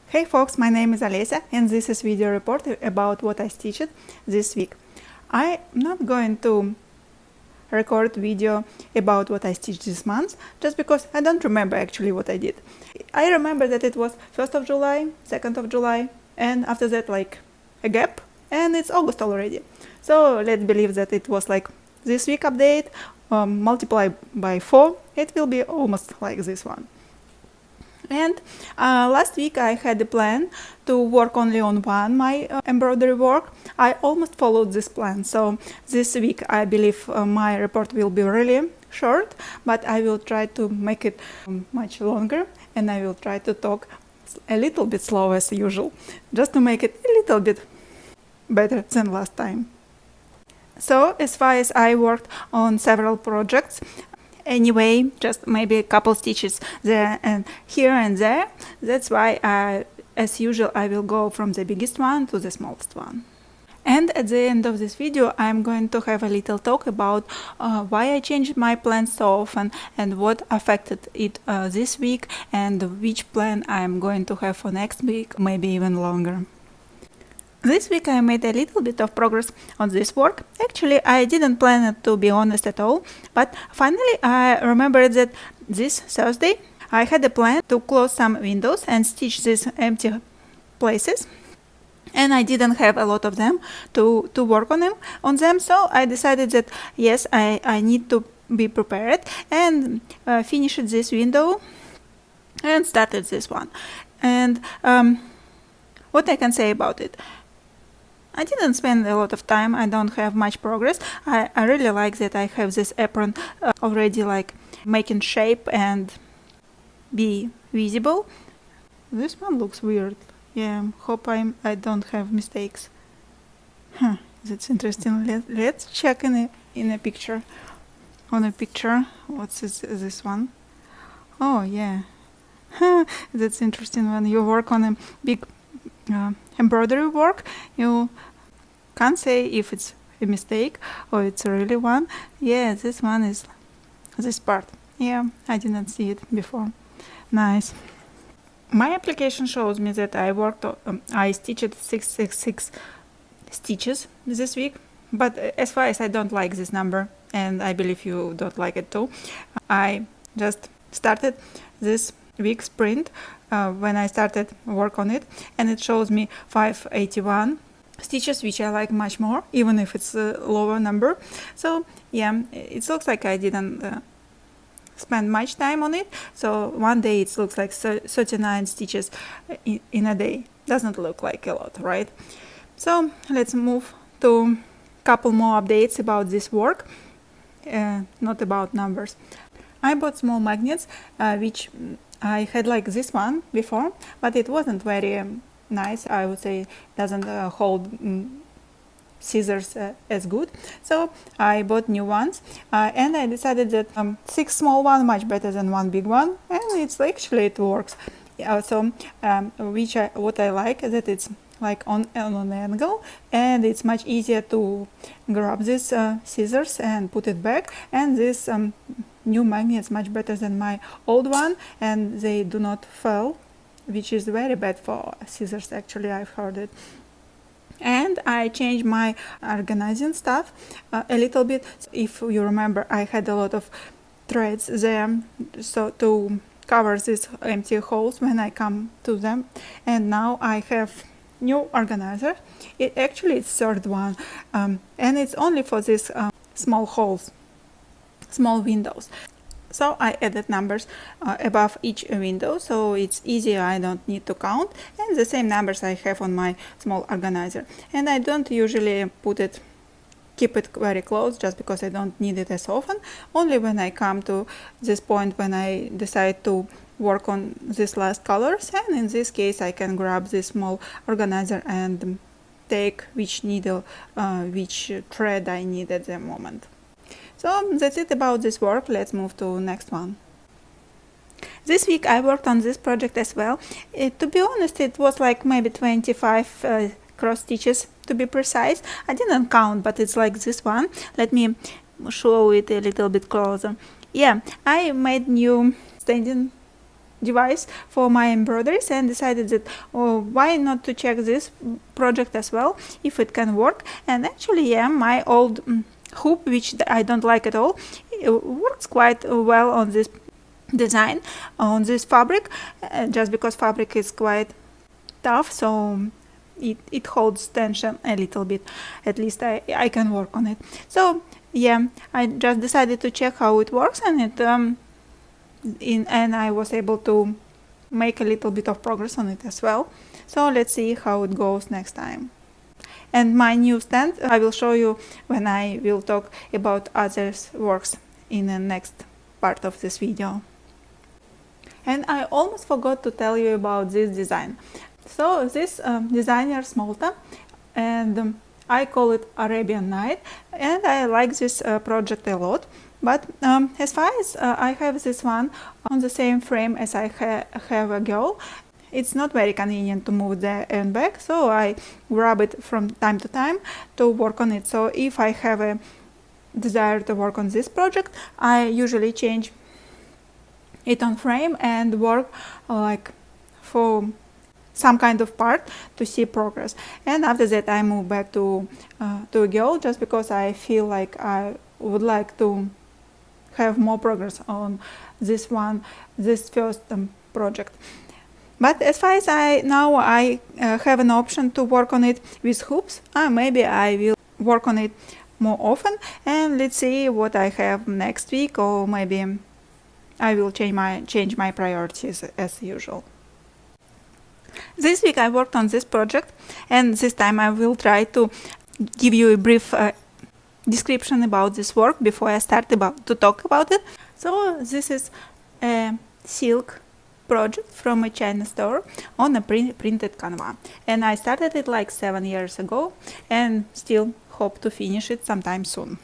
Hey folks, my name is Olesya and this is video report about what I stitched this week. I'm not going to record video about what I stitched this month just because I don't remember actually what I did. I remember that it was 1st of July, 2nd of July, and after that like a gap, and it's August already. So let's believe that it was like this week update, multiply by 4, it will be almost like this one. And last week I had a plan to work only on my embroidery work. I almost followed this plan, so this week I believe my report will be really short, but I will try to make it much longer, and I will try to talk a little bit slower as usual, just to make it a little bit better than last time. So as far as I worked on several projects, anyway, just maybe a couple stitches there and here and there. That's why as usual I will go from the biggest one to the smallest one. And at the end of this video I'm going to have a little talk about why I changed my plan so often and what affected it this week, and which plan I'm going to have for next week, maybe even longer. This week I made a little bit of progress on this work. Actually, I didn't plan it, to be honest, at all, but finally I remembered that this Thursday I had a plan to close some windows and stitch these empty places, and I didn't have a lot of them to work on them, so I decided that yes, I need to be prepared and finished this window and started this one. And what I can say about it, I didn't spend a lot of time, I don't have much progress. I really like that I have this apron already like making shape and be visible. This one looks weird. Yeah, hope I don't have mistakes. That's interesting. Let's check in a picture. On a picture, what's this one? Oh yeah, that's interesting. When you work on a big embroidery work, you can't say if it's a mistake or it's a really one. Yeah, this one is this part. Yeah, I didn't see it before. Nice. My application shows me that I stitched 666 stitches this week, but as far as I don't like this number, and I believe you don't like it too, I just started this week's sprint when I started work on it, and it shows me 581 stitches, which I like much more, even if it's a lower number. So yeah, it looks like I didn't spend much time on it. So one day it looks like 39 stitches in a day. Doesn't look like a lot, right? So let's move to a couple more updates about this work, not about numbers. I bought small magnets, which I had like this one before, but it wasn't very nice. I would say it doesn't hold scissors as good. So I bought new ones, and I decided that 6 small ones much better than 1 big one, and it's actually it works. So what I like is that it's like on an angle, and it's much easier to grab these scissors and put it back, and this new magnets much better than my old one, and they do not fall, which is very bad for scissors, actually. I've heard it. And I changed my organizing stuff a little bit. If you remember, I had a lot of threads there, so to cover these empty holes when I come to them, and now I have new organizer. It's third one, and it's only for these small holes, small windows. So I added numbers above each window, so it's easier, I don't need to count, and the same numbers I have on my small organizer. And I don't usually keep it very close, just because I don't need it as often, only when I come to this point when I decide to work on these last colors, and in this case I can grab this small organizer and take which needle, which thread I need at the moment. So that's it about this work. Let's move to next one. This week I worked on this project as well. To be honest, it was like maybe 25 cross stitches to be precise. I didn't count, but it's like this one. Let me show it a little bit closer. Yeah, I made new standing device for my embroideries and decided that why not to check this project as well, if it can work. And actually, yeah, my old hoop, which I don't like at all, it works quite well on this design, on this fabric, just because fabric is quite tough, so it holds tension a little bit. At least I can work on it. So yeah, I just decided to check how it works, and it and I was able to make a little bit of progress on it as well. So let's see how it goes next time. And my new stand I will show you when I will talk about other works in the next part of this video. And I almost forgot to tell you about this design. So this designer Smolta, and I call it Arabian Night, and I like this project a lot. But as far as I have this one on the same frame as I have a girl, it's not very convenient to move the end back, so I grab it from time to time to work on it. So if I have a desire to work on this project, I usually change it on frame and work like for some kind of part to see progress. And after that I move back to a girl, just because I feel like I would like to have more progress on this one, this first project. But as far as I have an option to work on it with hoops, maybe I will work on it more often, and let's see what I have next week, or maybe I will change my priorities as usual. This week I worked on this project, and this time I will try to give you a brief description about this work before I start to talk about it. So this is a silk project from a China store on a printed canvas, and I started it like 7 years ago and still hope to finish it sometime soon,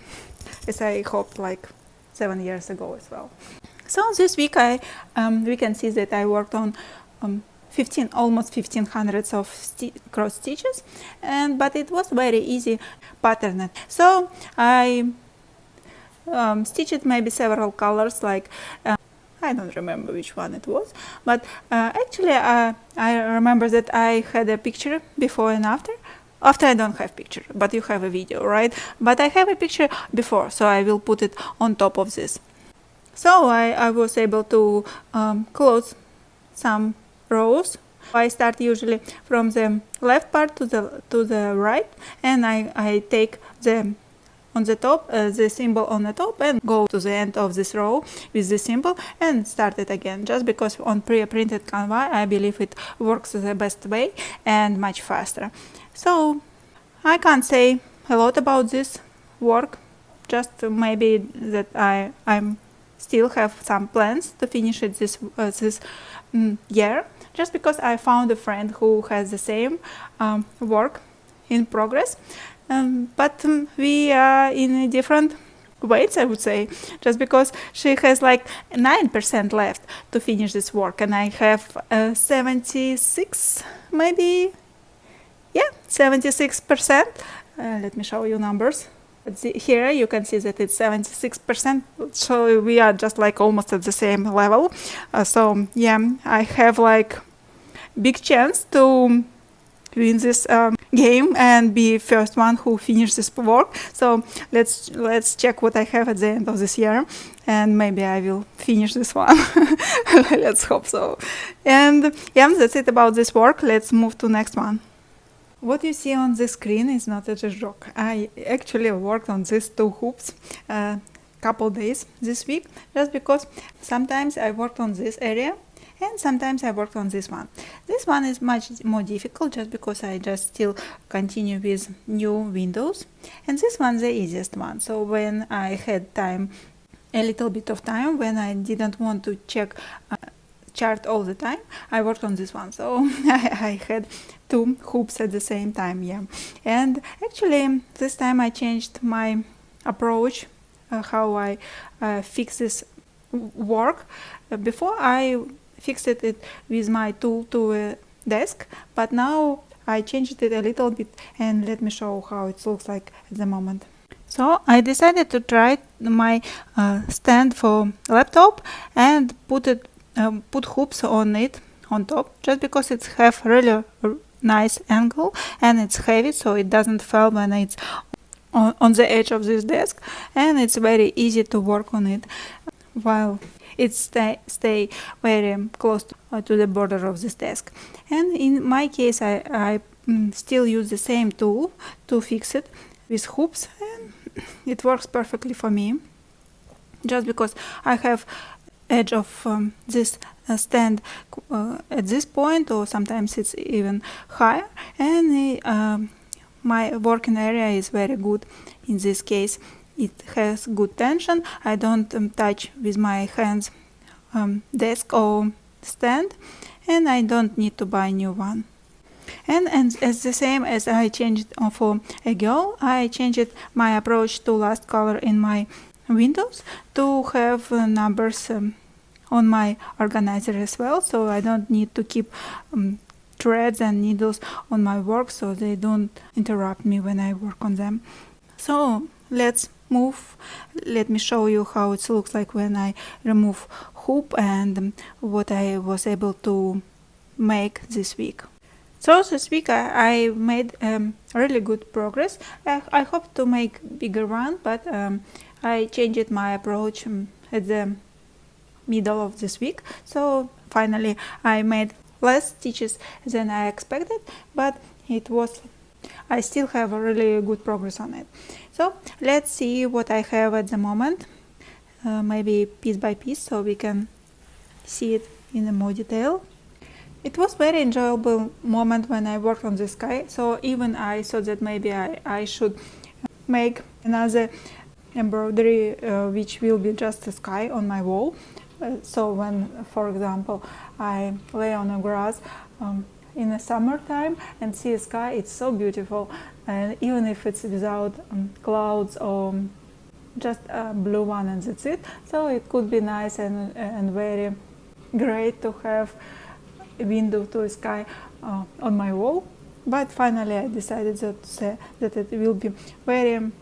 as I hoped like 7 years ago as well. So this week we can see that I worked on almost 1500 of cross stitches, but it was very easy patterned. So I stitched maybe several colors, like I don't remember which one it was, but actually I remember that I had a picture before and after. After I don't have picture, but you have a video, right? But I have a picture before, so I will put it on top of this. So I was able to close some rows. I start usually from the left part to the right, and I take on the top the symbol on the top and go to the end of this row with the symbol and start it again, just because on pre-printed canvas I believe it works the best way and much faster. So I can't say a lot about this work, just maybe that I'm still have some plans to finish it this year, just because I found a friend who has the same work in progress, but we are in different ways, I would say, just because she has like 9% left to finish this work, and I have 76, maybe, yeah, 76%. Let me show you numbers. Here you can see that it's 76%, so we are just like almost at the same level. So yeah, I have like big chance to win this game and be first one who finishes this work. So let's check what I have at the end of this year, and maybe I will finish this one. Let's hope so. And yeah, that's it about this work. Let's move to next one. What you see on the screen is not a joke. I actually worked on these two hoops couple days this week, just because sometimes I worked on this area and sometimes I worked on this one. This one is much more difficult, just because I just still continue with new windows, and this one the easiest one. So when I had time, a little bit of time, when I didn't want to check chart all the time, I worked on this one. So I had two hoops at the same time, yeah. And actually this time I changed my approach, how I fix this work. Before I fixed it with my tool to a desk, but now I changed it a little bit, and let me show how it looks like at the moment. So I decided to try my stand for laptop and put it put hoops on it on top, just because it's have really nice angle and it's heavy, so it doesn't fall when it's on the edge of this desk, and it's very easy to work on it while it stay very close to the border of this desk. And in my case, I still use the same tool to fix it with hoops, and it works perfectly for me, just because I have edge of this stand at this point, or sometimes it's even higher, and my working area is very good in this case. It has good tension. I don't touch with my hands desk or stand, and I don't need to buy a new one. And as the same as I changed for a girl, I changed my approach to last color in my windows to have numbers on my organizer as well, so I don't need to keep threads and needles on my work, so they don't interrupt me when I work on them. So let's move. Let me show you how it looks like when I remove hoop and what I was able to make this week. So this week I made really good progress. I hope to make bigger one, but I changed my approach at the middle of this week. So finally I made less stitches than I expected, but I still have a really good progress on it. So let's see what I have at the moment, maybe piece by piece, so we can see it in more detail. It was very enjoyable moment when I worked on the sky, so even I thought that maybe I should make another embroidery which will be just a sky on my wall. So when, for example, I lay on the grass in the summertime and see a sky, it's so beautiful, and even if it's without clouds or just a blue one and that's it, so it could be nice and very great to have a window to a sky on my wall. But finally I decided that it will be very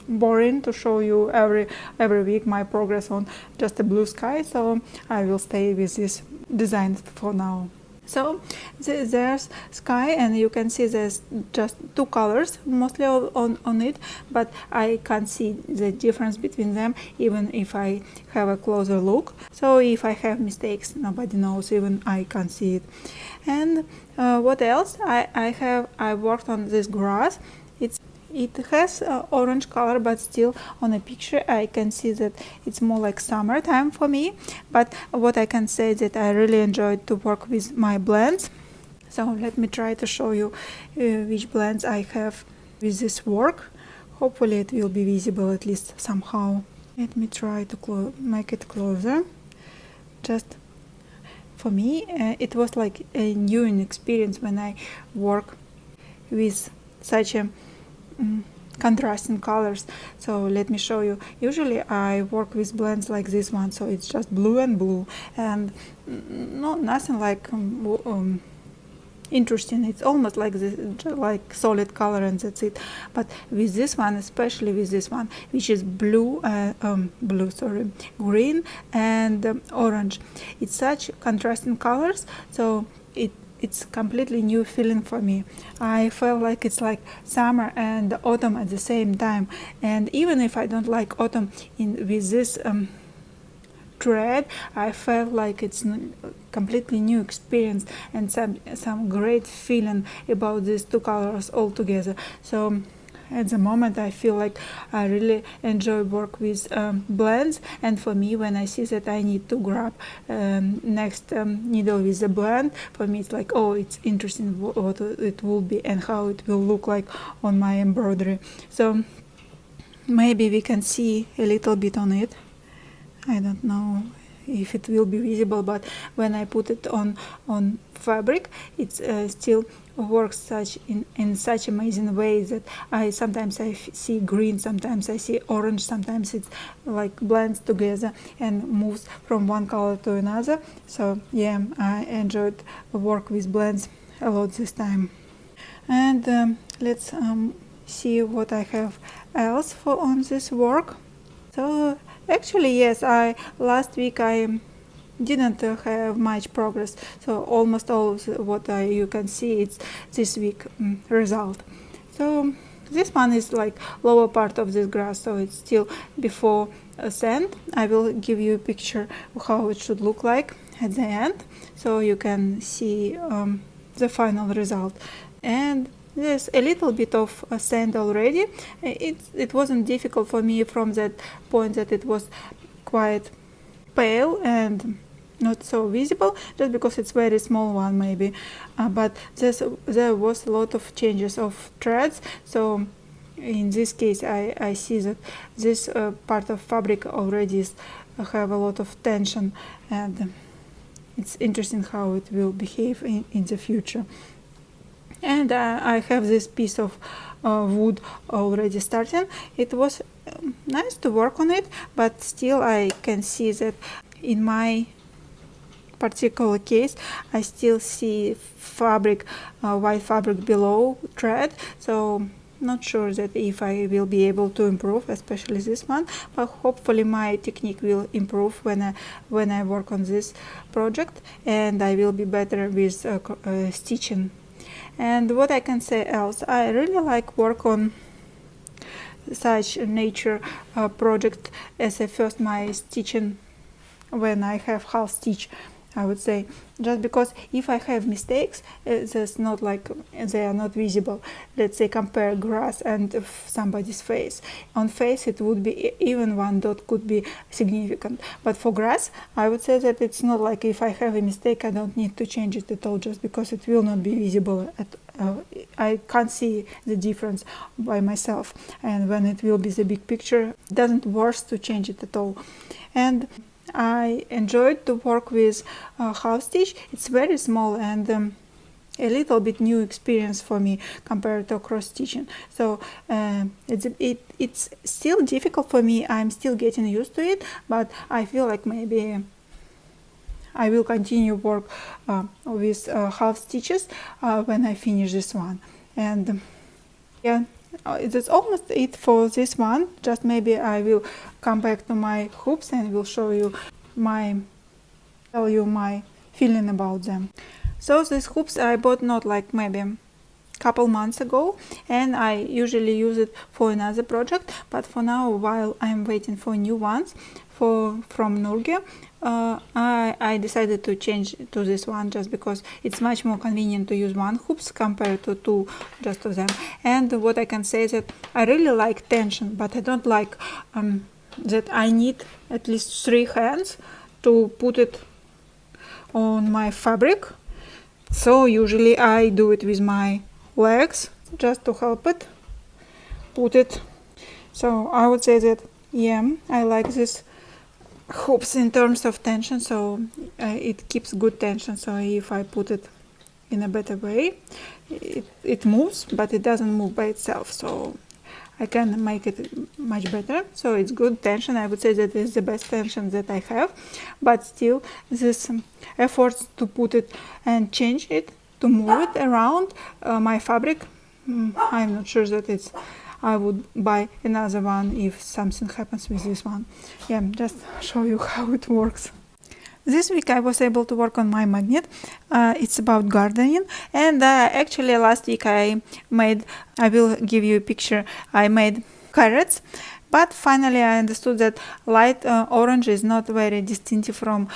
boring to show you every week my progress on just a blue sky, so I will stay with this design for now. So there's sky, and you can see there's just two colors mostly on it, but I can't see the difference between them even if I have a closer look. So if I have mistakes, nobody knows, even I can't see it. And what else? I worked on this grass. It has orange color, but still on a picture I can see that it's more like summertime for me. But what I can say is that I really enjoyed to work with my blends. So let me try to show you which blends I have with this work. Hopefully it will be visible at least somehow. Let me try to make it closer. Just for me it was like a new experience when I work with such a contrasting colors. So let me show you. Usually I work with blends like this one, so it's just blue and blue, and nothing like interesting. It's almost like this, like solid color, and that's it. But with this one, especially with this one, which is green and orange, it's such contrasting colors, so it's completely new feeling for me. I felt like it's like summer and autumn at the same time. And even if I don't like autumn with this thread, I felt like it's completely new experience and some great feeling about these two colors all together. So at the moment I feel like I really enjoy work with blends, and for me, when I see that I need to grab next needle with a blend, for me it's like, oh, it's interesting what it will be and how it will look like on my embroidery. So maybe we can see a little bit on it. I don't know if it will be visible, but when I put it on fabric, it's still works in such amazing ways that sometimes I see green, sometimes I see orange, sometimes it's like blends together and moves from one color to another. So yeah, I enjoyed work with blends a lot this time. And let's see what I have else on this work. So actually, yes, last week I didn't have much progress, so almost all of what you can see it's this week result. So this one is like lower part of this grass, so it's still before sand. I will give you a picture of how it should look like at the end, so you can see the final result. And there's a little bit of sand already. It wasn't difficult for me from that point that it was quite pale and not so visible, just because it's very small one maybe, but there was a lot of changes of threads. So in this case I see that this part of fabric already have a lot of tension, and it's interesting how it will behave in the future. And I have this piece of wood already starting. It was nice to work on it, but still I can see that in my particular case I still see fabric, white fabric below thread, so not sure that if I will be able to improve, especially this one, but hopefully my technique will improve when I work on this project, and I will be better with stitching. And what I can say else, I really like work on such nature project as a first my stitching when I have half stitch, I would say, just because if I have mistakes, there's not like they are not visible. Let's say compare grass and somebody's face. On face it would be even one dot could be significant, but for grass I would say that it's not like if I have a mistake I don't need to change it at all, just because it will not be visible at I can't see the difference by myself, and when it will be the big picture it doesn't worth to change it at all. And I enjoyed to work with half stitch. It's very small and a little bit new experience for me compared to cross stitching. So it's still difficult for me. I'm still getting used to it, but I feel like maybe I will continue work with half stitches when I finish this one. And yeah, that's almost it for this one. Just maybe I will come back to my hoops and will show you tell you my feeling about them. So these hoops I bought not like maybe a couple months ago, and I usually use it for another project, but for now, while I'm waiting for new ones from Nurge, I decided to change to this one just because it's much more convenient to use one hoops compared to two just of them. And what I can say is that I really like tension, but I don't like that I need at least 3 hands to put it on my fabric. So usually I do it with my legs just to help it put it. So I would say that yeah, I like this hoops in terms of tension, so it keeps good tension. So if I put it in a better way, it moves, but it doesn't move by itself, so I can make it much better. So it's good tension. I would say that is the best tension that I have, but still this efforts to put it and change it, to move it around my fabric, I'm not sure that I would buy another one if something happens with this one. Yeah, just show you how it works. This week I was able to work on my magnet. It's about gardening, and actually last week I will give you a picture, I made carrots, but finally I understood that light orange is not very distinctive from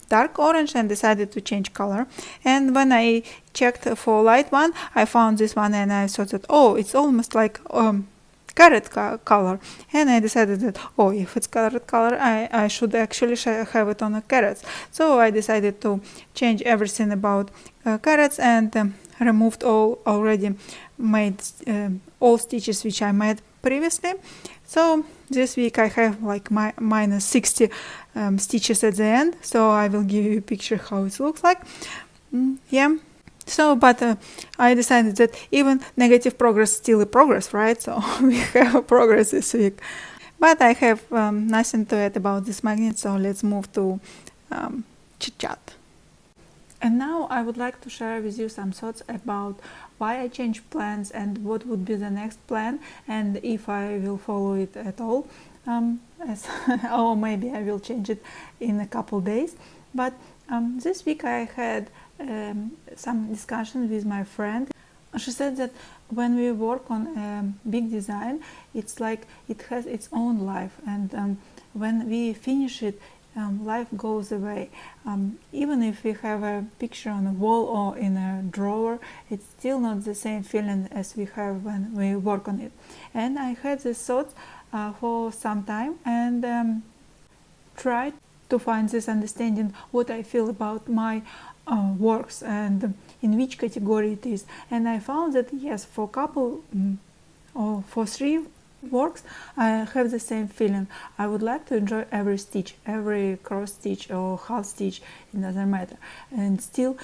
dark orange, and decided to change color. And when I checked for light one, I found this one and I thought that, oh, it's almost like carrot color, and I decided that, oh, if it's carrot color, I should actually have it on a carrots. So I decided to change everything about carrots and removed all already made all stitches which I made previously. So this week I have like minus 60 stitches at the end, so I will give you a picture how it looks like. Yeah. So, but I decided that even negative progress still a progress, right? So we have a progress this week. But I have nothing to add about this magnet, so let's move to chit chat. And now I would like to share with you some thoughts about why I changed plans and what would be the next plan, and if I will follow it at all. or maybe I will change it in a couple days. But this week I had some discussion with my friend. She said that when we work on a big design, it's like it has its own life, and when we finish it, life goes away. Even if we have a picture on a wall or in a drawer, it's still not the same feeling as we have when we work on it. And I had this thought for some time, and tried to find this understanding what I feel about my works and in which category it is. And I found that yes, for a couple or for 3 works I have the same feeling. I would like to enjoy every stitch, every cross stitch or half stitch, it doesn't matter. And still,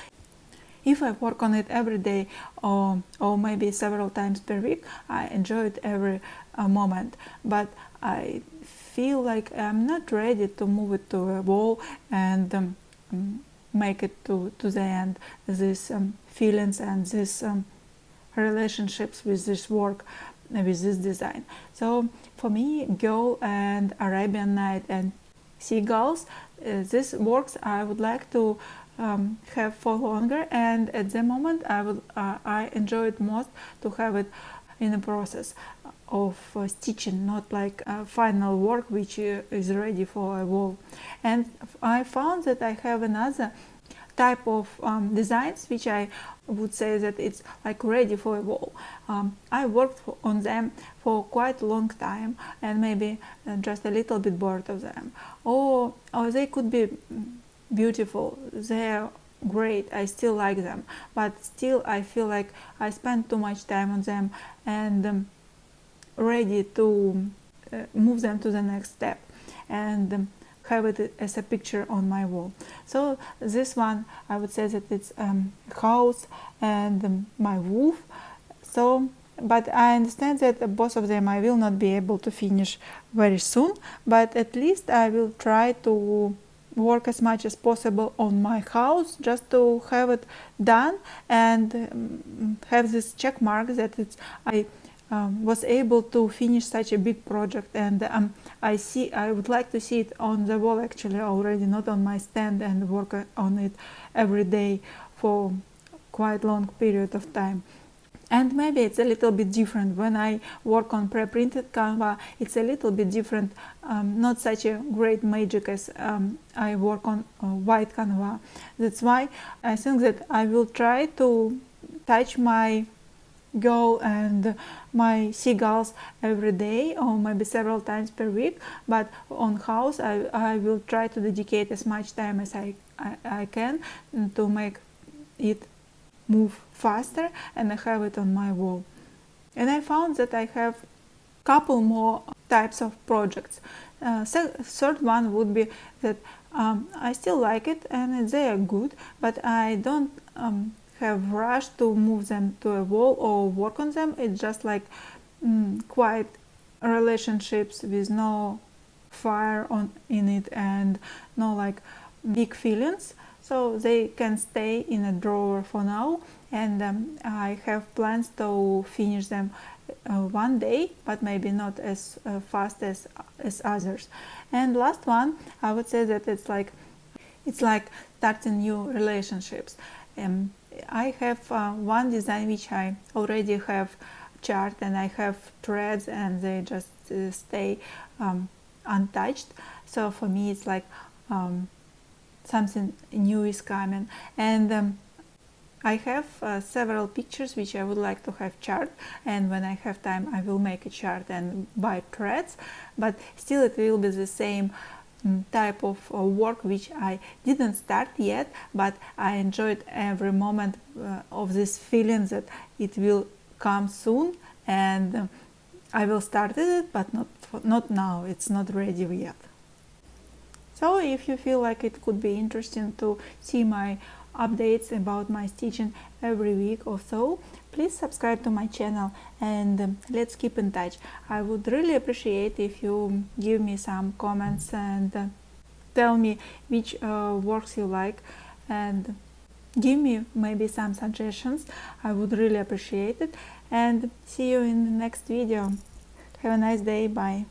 if I work on it every day or maybe several times per week, I enjoy it every moment. But I feel like I'm not ready to move it to a wall and make it to the end, these feelings and these relationships with this work, with this design. So for me, Girl and Arabian Night and Seagulls, these works I would like to have for longer, and at the moment I enjoy it most to have it in the process of stitching, not like a final work which is ready for a wall. And I found that I have another type of designs which I would say that it's like ready for a wall. I worked on them for quite a long time and maybe just a little bit bored of them, or they could be beautiful, they're great, I still like them, but still I feel like I spent too much time on them and ready to move them to the next step and have it as a picture on my wall. So this one I would say that it's house and my wolf. So but I understand that both of them I will not be able to finish very soon, but at least I will try to work as much as possible on my house just to have it done and have this check mark that it's I was able to finish such a big project, and I would like to see it on the wall actually already, not on my stand, and work on it every day for quite long period of time. And maybe it's a little bit different when I work on pre-printed canva. It's a little bit different, not such a great magic as I work on white canva. That's why I think that I will try to touch my Girl and my Seagulls every day or maybe several times per week, but on house I will try to dedicate as much time as I can to make it move faster and I have it on my wall. And I found that I have couple more types of projects. Third one would be that I still like it and they are good, but I don't have rushed to move them to a wall or work on them. It's just like quiet relationships with no fire in it and no like big feelings, so they can stay in a drawer for now, and I have plans to finish them one day, but maybe not as fast as others. And last one, I would say that it's like starting new relationships. I have one design which I already have chart and I have threads and they just stay untouched. So for me it's like something new is coming, and I have several pictures which I would like to have chart, and when I have time I will make a chart and buy threads, but still it will be the same type of work which I didn't start yet, but I enjoyed every moment of this feeling that it will come soon, and I will start it, but not now, it's not ready yet. So if you feel like it could be interesting to see my updates about my stitching every week or so, please subscribe to my channel and let's keep in touch. I would really appreciate if you give me some comments and tell me which works you like and give me maybe some suggestions. I would really appreciate it, and see you in the next video. Have a nice day. Bye.